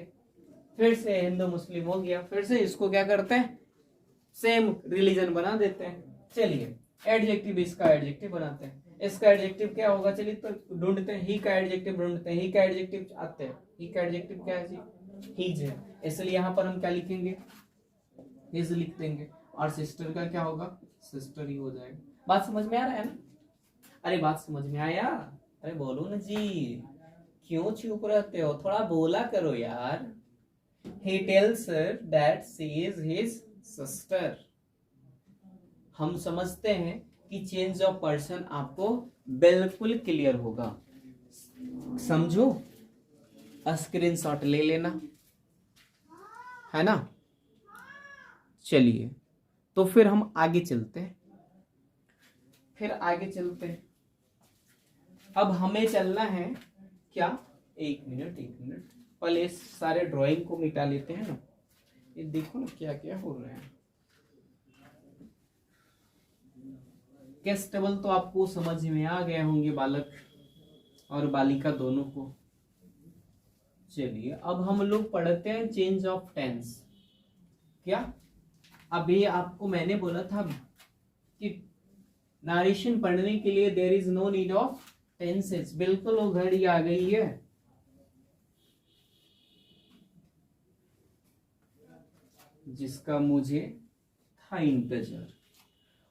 फिर से हिंदू मुस्लिम हो गया, फिर से इसको क्या करते हैं? सेम रिलीजन बना देते हैं। चलिए एडजेक्टिव, इसका एडजेक्टिव बनाते हैं। इसका एडजेक्टिव क्या होगा? चलिए तो ढूंढते हैं। ही का एडजेक्टिव ढूंढते हैं। ही का एडजेक्टिव आते हैं। ही का एडजेक्टिव क्या है जी? हीज है, इसलिए यहां पर हम क्या लिखेंगे? हिज लिख देंगे। और सिस्टर का क्या होगा? सिस्टर ही हो जाएगा। बात समझ में आ रहा है ना? अरे बात समझ में आया? अरे बोलो ना जी, क्यों चुप रहते हो? थोड़ा बोला करो यार। He tells her that she is his sister. हम समझते हैं कि चेंज ऑफ पर्सन आपको बिल्कुल क्लियर होगा। समझो, स्क्रीनशॉट ले लेना, है ना। चलिए तो फिर हम आगे चलते हैं, अब हमें चलना है क्या, एक मिनट पहले इस सारे ड्राइंग को मिटा लेते हैं ना। ये देखो ना क्या क्या हो रहा है। केस टेबल तो आपको समझ में आ गए होंगे बालक और बालिका दोनों को। चलिए अब हम लोग पढ़ते हैं चेंज ऑफ टेंस। क्या अभी आपको मैंने बोला था कि नारेशन पढ़ने के लिए there is no need of tenses. बिल्कुल वो घड़ी आ गई है। जिसका मुझे था इंतजार,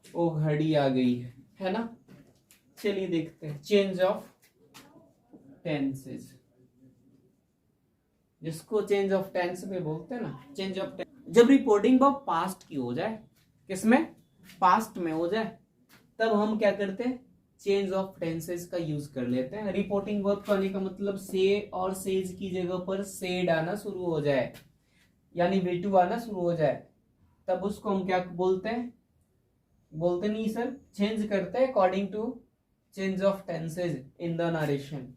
वो घड़ी आ गई है ना। चलिए देखते हैं चेंज ऑफ टेंसेस, जिसको चेंज ऑफ टेंस में बोलते हैं ना। चेंज ऑफ टेंस जब रिपोर्टिंग ऑफ पास्ट की हो जाए, किसमें, पास्ट में हो जाए, तब हम क्या करते हैं, चेंज ऑफ टेंसेस का यूज कर लेते हैं। रिपोर्टिंग वर्ब करने का मतलब से और सेज की जगह पर सेड आना शुरू हो जाए, यानी V2 आना शुरू हो जाए, तब उसको हम क्या बोलते हैं, बोलते नहीं सर, चेंज करते हैं according to change of tenses in the narration.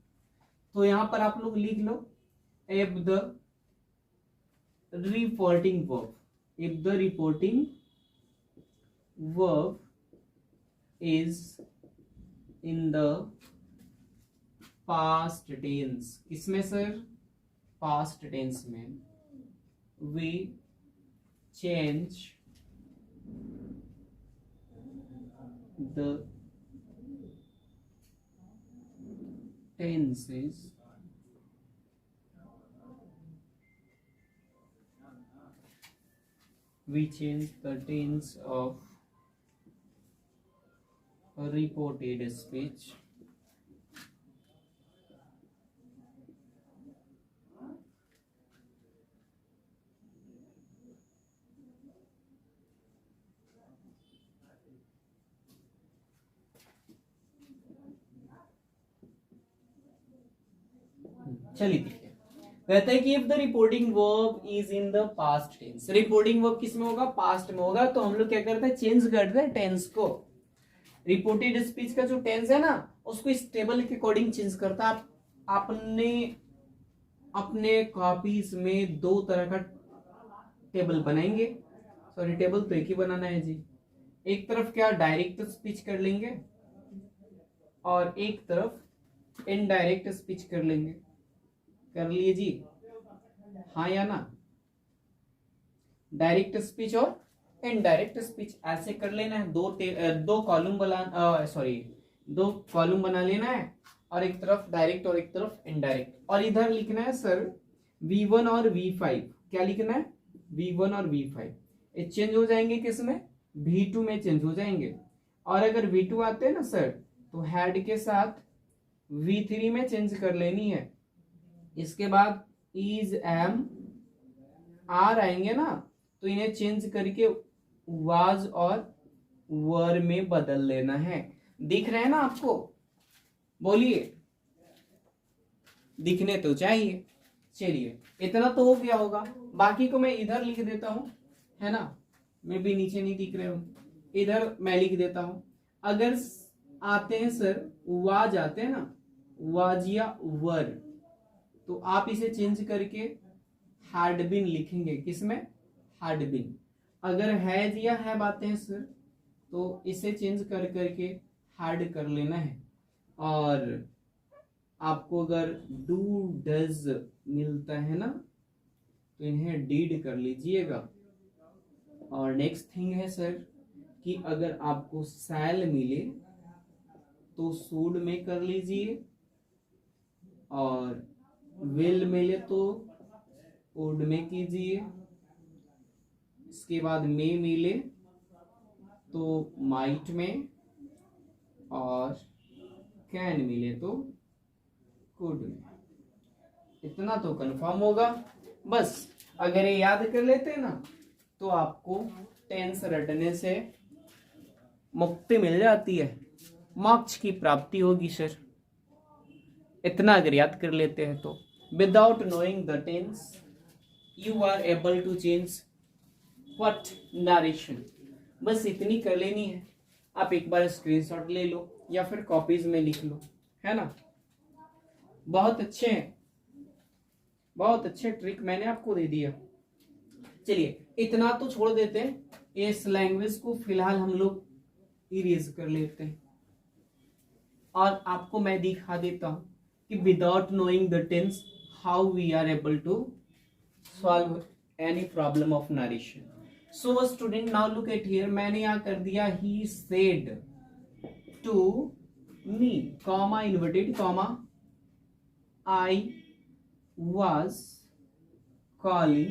तो यहां पर आप लोग लिख लो, if the reporting verb is in the past tense, किसमें सर, past tense में, we change the tenses of a reported speech चलिए देखिए, कहता है कि if the reporting verb is in the past tense, reporting verb किस में होगा, पास्ट में होगा, तो हम लोग क्या करते हैं, चेंज करते हैं टेंस को। रिपोर्टेड स्पीच का जो टेंस है ना, उसको इस टेबल के अकॉर्डिंग चेंज करता है। आपने अपने कॉपीज में दो तरह का टेबल बनाएंगे, सॉरी टेबल तो एक ही बनाना है जी। एक तरफ क्या डायरेक्ट स्पीच कर लेंगे और एक तरफ इनडायरेक्ट स्पीच कर लेंगे। कर लिए जी, हाँ या ना, डायरेक्ट स्पीच और इनडायरेक्ट स्पीच ऐसे कर लेना है। दो कॉलम बना लेना है, और एक तरफ डायरेक्ट और एक तरफ इनडायरेक्ट। और इधर लिखना है सर V1 और V5। क्या लिखना है, V1 और V5। ये चेंज हो जाएंगे किसमें, V2 में चेंज हो जाएंगे। और अगर V2 आते हैं ना सर, तो हेड के साथ V3 में चेंज कर लेनी है। इसके बाद इज एम आर आएंगे ना, तो इन्हें चेंज करके वाज और वर में बदल लेना है। दिख रहे हैं ना आपको, बोलिए, दिखने तो चाहिए। चलिए इतना तो हो गया होगा, बाकी को मैं इधर लिख देता हूं, है ना, मैं भी नीचे नहीं दिख रहे हूं, इधर मैं लिख देता हूं। अगर आते हैं सर वाज आते हैं ना, वाज या वर, तो आप इसे चेंज करके हैड बीन लिखेंगे। किसमें, हैड बीन। अगर हैज या हैव आते हैं सर, तो इसे चेंज कर करके हैड कर लेना है। और आपको अगर डू डज मिलता है ना, तो इन्हें डीड कर लीजिएगा। और नेक्स्ट थिंग है सर कि अगर आपको सैल मिले तो सूड में कर लीजिए, और विल मिले तो वुड में कीजिए। इसके बाद मे मिले तो माइट में, और कैन मिले तो कुड में। इतना तो कंफर्म होगा। बस अगर ये याद कर लेते हैं ना, तो आपको टेंस रटने से मुक्ति मिल जाती है, मोक्ष की प्राप्ति होगी सर। इतना अगर याद कर लेते हैं तो without knowing the tense you are able to change what, narration. बस इतनी कर लेनी है। आप एक बार स्क्रीनशॉट ले लो या फिर कॉपीज में लिख लो, है ना। बहुत अच्छे हैं, बहुत अच्छे ट्रिक मैंने आपको दे दिया। चलिए इतना तो छोड़ देते हैं, इस लैंग्वेज को फिलहाल हम लोग इरेज कर लेते हैं और आपको मैं दिखा देता हूं कि without knowing the tense how we are able to solve any problem of narration. So student now look at here, मैंने यहां कर दिया he said to me, comma inverted comma, I was calling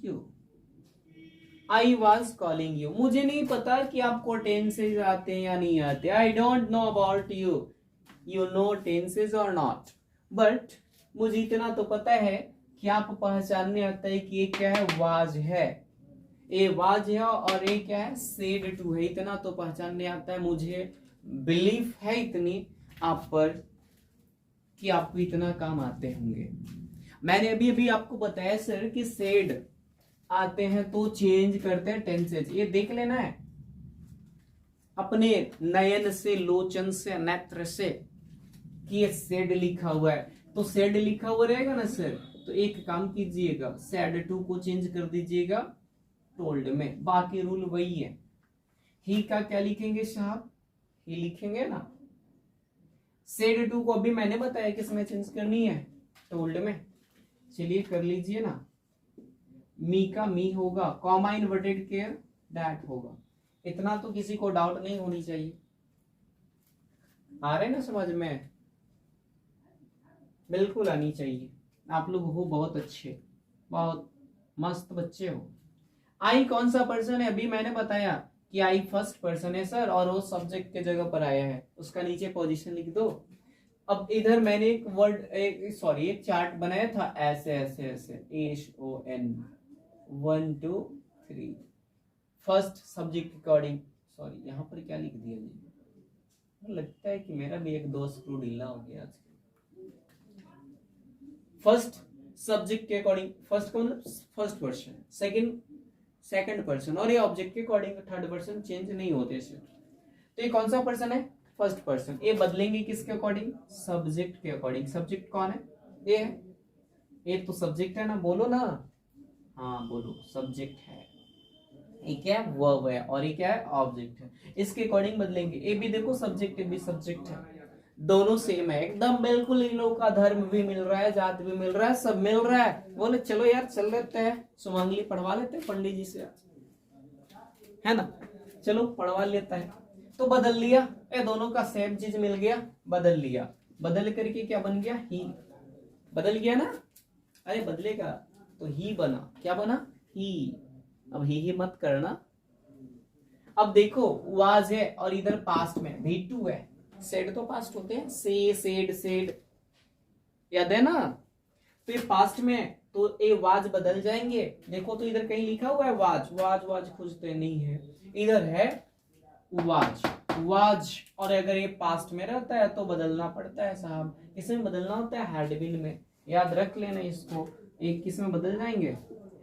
you, I was calling you। मुझे नहीं पता कि आपको tenses आते हैं या नहीं आते, I don't know about you, you know tenses और नॉट, बट मुझे इतना तो पता है कि आप पहचानने आता है कि ये क्या है, वाज है, ये वाज है और ये क्या है, सेड टू है। इतना तो पहचानने आता है, मुझे बिलीफ है इतनी आप पर कि आपको इतना काम आते होंगे। मैंने अभी अभी आपको बताया सर कि सेड आते हैं तो चेंज करते हैं टेंसेज, ये देख लेना है अपने नयन से, लोचन से, नेत्र से कि ये सेड लिखा हुआ है, तो सेड लिखा हुआ रहेगा ना सर, तो एक काम कीजिएगा, सेड टू को चेंज कर दीजिएगा टोल्ड में, बाकी रूल वही है। ही का क्या लिखेंगे साहब, ही लिखेंगे ना। सेड टू को अभी मैंने बताया किसमें चेंज करनी है, टोल्ड में। चलिए कर लीजिए ना, मी का मी होगा, कॉमा इन्वर्टेड केयर दैट होगा। इतना तो किसी को डाउट नहीं होनी चाहिए, आ रहे ना समझ में, बिल्कुल आनी चाहिए। आप लोग हो बहुत अच्छे, बहुत मस्त बच्चे हो। आई कौन सा पर्सन है, अभी मैंने बताया कि आई फर्स्ट पर्सन है सर, और वो सब्जेक्ट के जगह पर आया है, उसका नीचे पोजीशन लिख दो। अब इधर मैंने एक वर्ड एक चार्ट बनाया था, ऐसे ऐसे ऐसे, HON 1 2 3, first subject according, sorry यहाँ पर क्या लिख दिया जी, लगता है कि मेरा भी एक दो स्क्रू ढीला हो गया आज। फर्स्ट सब्जेक्ट के अकॉर्डिंग, फर्स्ट कौन, फर्स्ट पर्सन, सेकंड पर्सन, और ये ऑब्जेक्ट के अकॉर्डिंग थर्ड पर्सन चेंज नहीं होते सर। तो ये कौन सा पर्सन है, फर्स्ट पर्सन। ये बदलेंगे किसके अकॉर्डिंग, सब्जेक्ट के अकॉर्डिंग। सब्जेक्ट कौन है, ये है, ये तो सब्जेक्ट है ना, बोलो ना, हाँ बोलो, सब्जेक्ट है। ये क्या है, वर्ब है, और ये क्या है, ऑब्जेक्ट है। इसके अकॉर्डिंग बदलेंगे। ये भी देखो सब्जेक्ट, ये भी सब्जेक्ट है, दोनों सेम है एकदम बिल्कुल। इन लोगों का धर्म भी मिल रहा है, जात भी मिल रहा है, सब मिल रहा है। बोले चलो यार चल लेते हैं, सुमंगली पढ़वा लेते हैं पंडित जी से, है ना, चलो पढ़वा लेता है। तो बदल लिया, ये दोनों का सेम चीज मिल गया, बदल लिया, बदल करके क्या बन गया, ही, बदल गया ना, अरे बदलेगा तो ही बना, क्या बना, ही। अब ही मत करना। अब देखो वाज है और इधर पास्ट में V2 है, सेड तो पास्ट होते हैं, से, सेड, सेड, याद है ना। तो ये पास्ट में तो ये वाज बदल जाएंगे। देखो तो इधर कहीं लिखा हुआ है वाज, वाज वाज खोजते नहीं है, इधर है वाज, वाज। और अगर ये पास्ट में रहता है तो बदलना पड़ता है साहब, इसमें बदलना होता है हैड बीन में, याद रख लेना इसको। एक किस में बदल जाएंगे,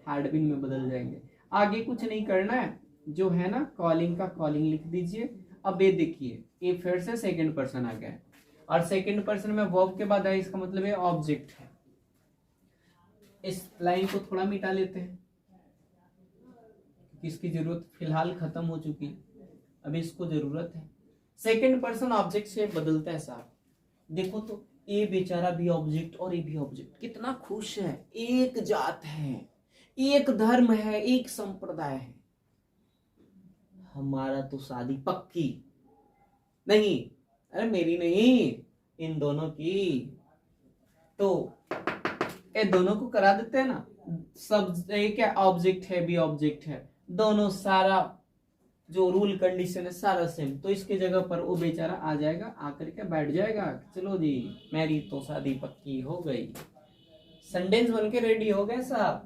हैड बीन में बदल जाएंगे। आगे कुछ नहीं करना है, जो है ना कॉलिंग का कॉलिंग लिख दीजिए। अब ये देखिए, ये फिर से सेकंड पर्सन आ गया है, और सेकंड पर्सन में वर्ब के बाद है, इसका मतलब ये ऑब्जेक्ट है। इस लाइन को थोड़ा मिटा लेते हैं, इसकी जरूरत फिलहाल खत्म हो चुकी है, अभी इसको जरूरत है। सेकंड पर्सन ऑब्जेक्ट से बदलता है साहब। देखो तो ये बेचारा भी ऑब्जेक्ट और ये भी ऑब्जेक्ट, कितना खुश है, एक जात है, एक धर्म है, एक संप्रदाय है। हमारा तो शादी पक्की नहीं, अरे मेरी नहीं, इन दोनों की। तो ये दोनों को करा देते हैं ना, सब क्या ऑब्जेक्ट है, भी ऑब्जेक्ट है, दोनों सारा जो रूल कंडीशन है सारा सेम। तो इसके जगह पर वो बेचारा आ जाएगा, आकर के बैठ जाएगा, चलो जी मेरी तो शादी पक्की हो गई, सेंटेंस बन के रेडी हो गए साहब।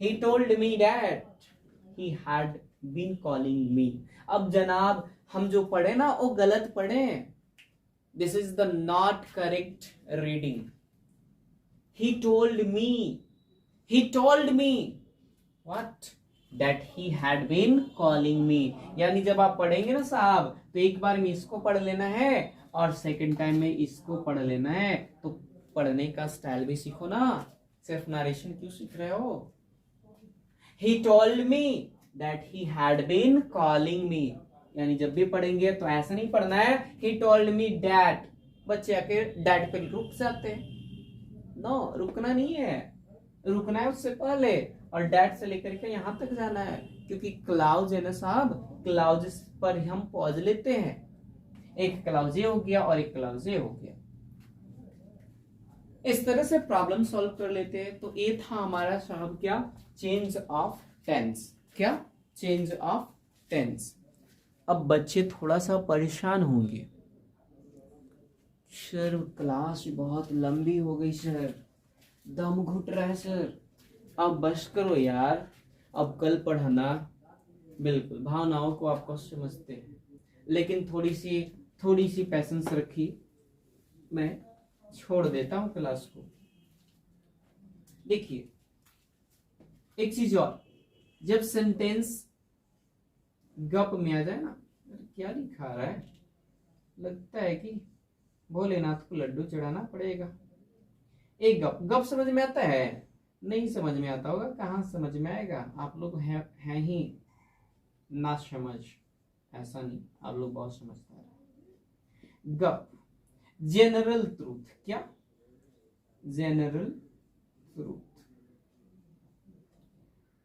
He told me that he had been calling me। अब जनाब हम जो पढ़े ना वो गलत पढ़े, this is the not correct reading. He told me, he told me what, that he had been calling me। यानी जब आप पढ़ेंगे ना साहब, तो एक बार में इसको पढ़ लेना है और सेकंड टाइम में इसको पढ़ लेना है। तो पढ़ने का स्टाइल भी सीखो ना, सिर्फ नरेशन क्यों सीख रहे हो। He told me that he had been calling me। यानी जब भी पढ़ेंगे तो ऐसा नहीं पढ़ना है he told me that, बच्चे आके that पे रुक जाते हैं। नो, रुकना नहीं है, रुकना है उससे पहले, और that से लेकर के यहां तक जाना है, क्योंकि क्लाउज है ना साहब, क्लाउज पर हम पॉज लेते हैं। एक क्लाउज ये हो गया और एक क्लाउज ये हो गया। इस तरह से प्रॉब्लम सॉल्व कर लेते हैं। तो ये था हमारा साहब क्या, चेंज ऑफ टेंस। क्या, चेंज ऑफ टेंस। अब बच्चे थोड़ा सा परेशान होंगे, सर क्लास बहुत लंबी हो गई सर, दम घुट रहा है सर, अब बस करो यार, अब कल पढ़ाना। बिल्कुल, भावनाओं को आपको समझते हैं, लेकिन थोड़ी सी पैसेंस रखी, मैं छोड़ देता हूं क्लास को। देखिए एक चीज और, जब सेंटेंस गप में आ जाए ना, क्या लिखा रहा है, लगता है कि भोलेनाथ को लड्डू चढ़ाना पड़ेगा। एक गप समझ में आता है, नहीं समझ में आता होगा, कहां समझ में आएगा, आप लोग हैं ही ना समझ, ऐसा नहीं, आप लोग बहुत समझदार हैं। गप, जनरल ट्रूथ। क्या, general truth,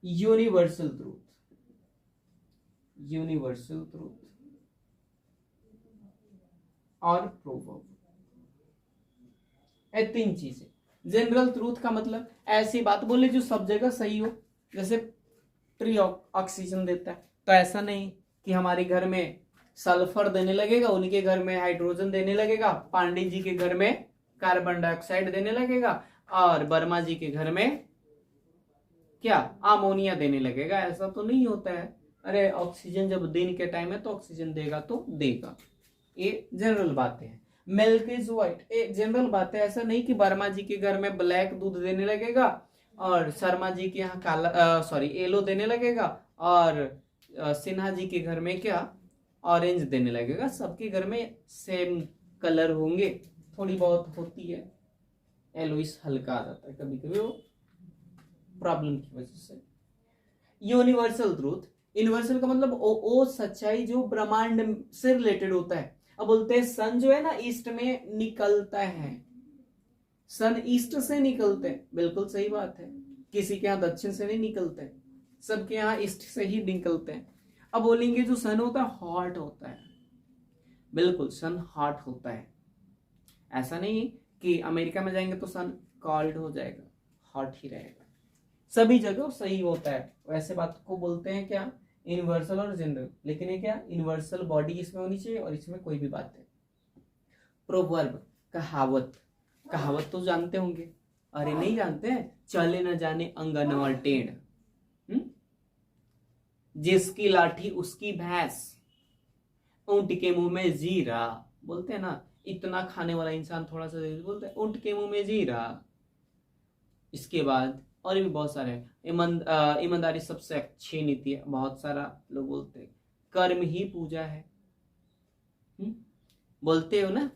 universal truth, universal truth और प्रोवर्ब। ये तीन चीजें। जनरल ट्रूथ का मतलब ऐसी बात बोले जो सब जगह सही हो, जैसे ट्री ऑक्सीजन देता है, तो ऐसा नहीं कि हमारे घर में सल्फर देने लगेगा, उनके घर में हाइड्रोजन देने लगेगा, पांडे जी के घर में कार्बन डाइऑक्साइड देने लगेगा, और वर्मा जी के घर में क्या, अमोनिया देने लगेगा। ऐसा तो नहीं होता है। अरे ऑक्सीजन जब दिन के टाइम है तो ऑक्सीजन देगा तो देगा। ये जनरल बातें हैं। मिल्क इज व्हाइट, ये जनरल बात है। ऐसा नहीं कि वर्मा जी के घर में ब्लैक दूध देने लगेगा और शर्मा जी के यहाँ काला येलो देने लगेगा, और सिन्हा जी के घर में क्या, ऑरेंज देने लगेगा। सबके घर में सेम कलर होंगे, थोड़ी बहुत होती है, येलोइश हल्का आ जाता है कभी कभी, वो प्रॉब्लम की वजह से। यूनिवर्सल ट्रूथ, यूनिवर्सल का मतलब वो सच्चाई जो ब्रह्मांड से रिलेटेड होता है। अब बोलते हैं सन जो है ना ईस्ट में निकलता है, सन ईस्ट से निकलते हैं, बिल्कुल सही बात है। किसी के यहाँ दक्षिण से नहीं निकलते, सबके यहाँ ईस्ट से ही निकलते हैं। अब बोलेंगे जो सन होता है हॉट होता है, बिल्कुल सन हॉट होता है। ऐसा नहीं कि अमेरिका में जाएंगे तो सन कोल्ड हो जाएगा, हॉट ही रहेगा। सभी जगह सही होता है। वैसे बात को बोलते हैं क्या, यूनिवर्सल और जनरल। लेकिन ये क्या, यूनिवर्सल बॉडी इसमें होनी चाहिए और इसमें कोई भी बात है। प्रोवर्ब, कहावत। कहावत तो जानते होंगे, अरे नहीं जानते हैं, चले न जाने अंगन और टेढ़, जिसकी लाठी उसकी भैंस, ऊंट के मुंह में जीरा। बोलते हैं ना, इतना खाने वाला इंसान थोड़ा सा बोलते हैं ऊंट के मुंह में जीरा। इसके बाद और भी बहुत सारे हैं। ईमानदारी सबसे अच्छी नीति है। बहुत सारा लोग बोलते हैं कर्म ही पूजा है, बोलते हो ना।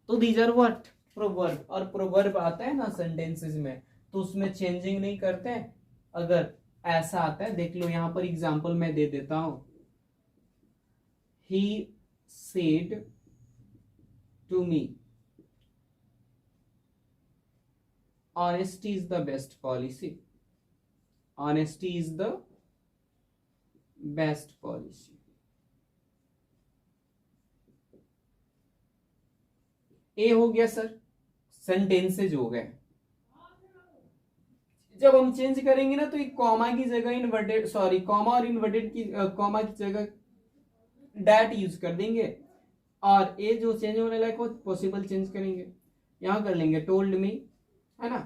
तो दीज आर व्हाट, प्रोवर्ब। और प्रोवर्ब आता है ना सेंटेंसेस में, तो उसमें चेंजिंग नहीं करते हैं। अगर ऐसा आता है, देख लो यहाँ पर एग्जांपल मैं दे देता हूं। He said to me, honesty is the best policy, honesty is the best policy। ए हो गया सर, सेंटेंसेज हो गए। जब हम चेंज करेंगे ना, तो एक कॉमा की जगह इन्वर्टेड, कॉमा और इन्वर्टेड की कॉमा की जगह डैट यूज कर देंगे, और ए जो चेंज होने लायक हो पॉसिबल चेंज करेंगे। यहां कर लेंगे टोल्ड मी, है ना,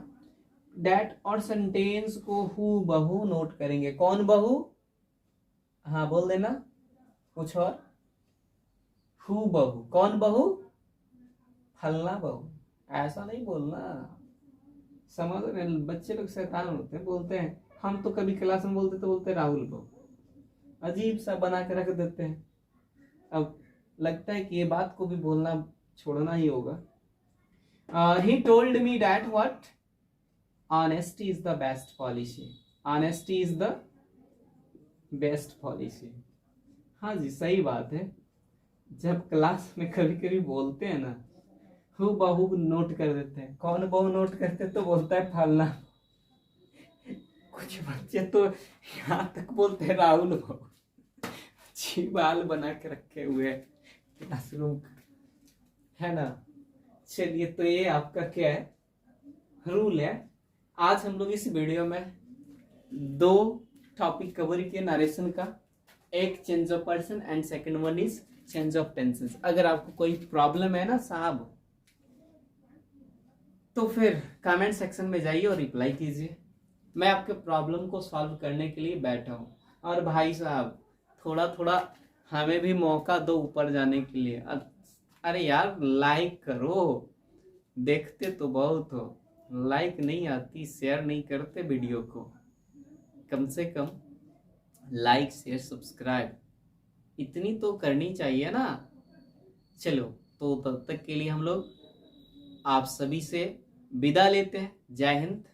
डैट, और सेंटेंस को हु बहु नोट करेंगे। कौन बहु, हाँ बोल देना कुछ और। हु बहु, कौन बहु, फलना बहु। ऐसा नहीं बोलना, समझ रहे, बच्चे लोग शैतान होते हैं, बोलते हैं। हम तो कभी क्लास में बोलते तो बोलते राहुल बहु, अजीब सा बना के रख देते हैं। अब लगता है कि ये बात को भी बोलना छोड़ना ही होगा। He told me that what honesty is the best policy. Honesty is the best policy. हाँ जी, सही बात है। जब क्लास में कभी कभी बोलते हैं ना, हु बहू नोट कर देते हैं। कौन बहू नोट करते तो बोलता है फलना। कुछ बच्चे तो यहाँ तक बोलते हैं राहुल बहू। अच्छी बाल बना के रखे हुए क्लासरूम है ना। चलिए, तो ये आपका क्या है, रूल है। आज हम लोग इस वीडियो में 2 टॉपिक कवर किए नरेशन का। एक change of person and second one is change of tenses. अगर आपको कोई प्रॉब्लम है ना साहब, तो फिर कमेंट सेक्शन में जाइए और रिप्लाई कीजिए। मैं आपके प्रॉब्लम को सॉल्व करने के लिए बैठा हूँ। और भाई साहब, थोड़ा थोड़ा हमें भी मौका दो ऊपर जाने के लिए। अरे यार, लाइक करो। देखते तो बहुत हो, लाइक नहीं आती, शेयर नहीं करते वीडियो को। कम से कम लाइक शेयर सब्सक्राइब इतनी तो करनी चाहिए ना। चलो, तो तब तक के लिए हम लोग आप सभी से विदा लेते हैं। जय हिंद।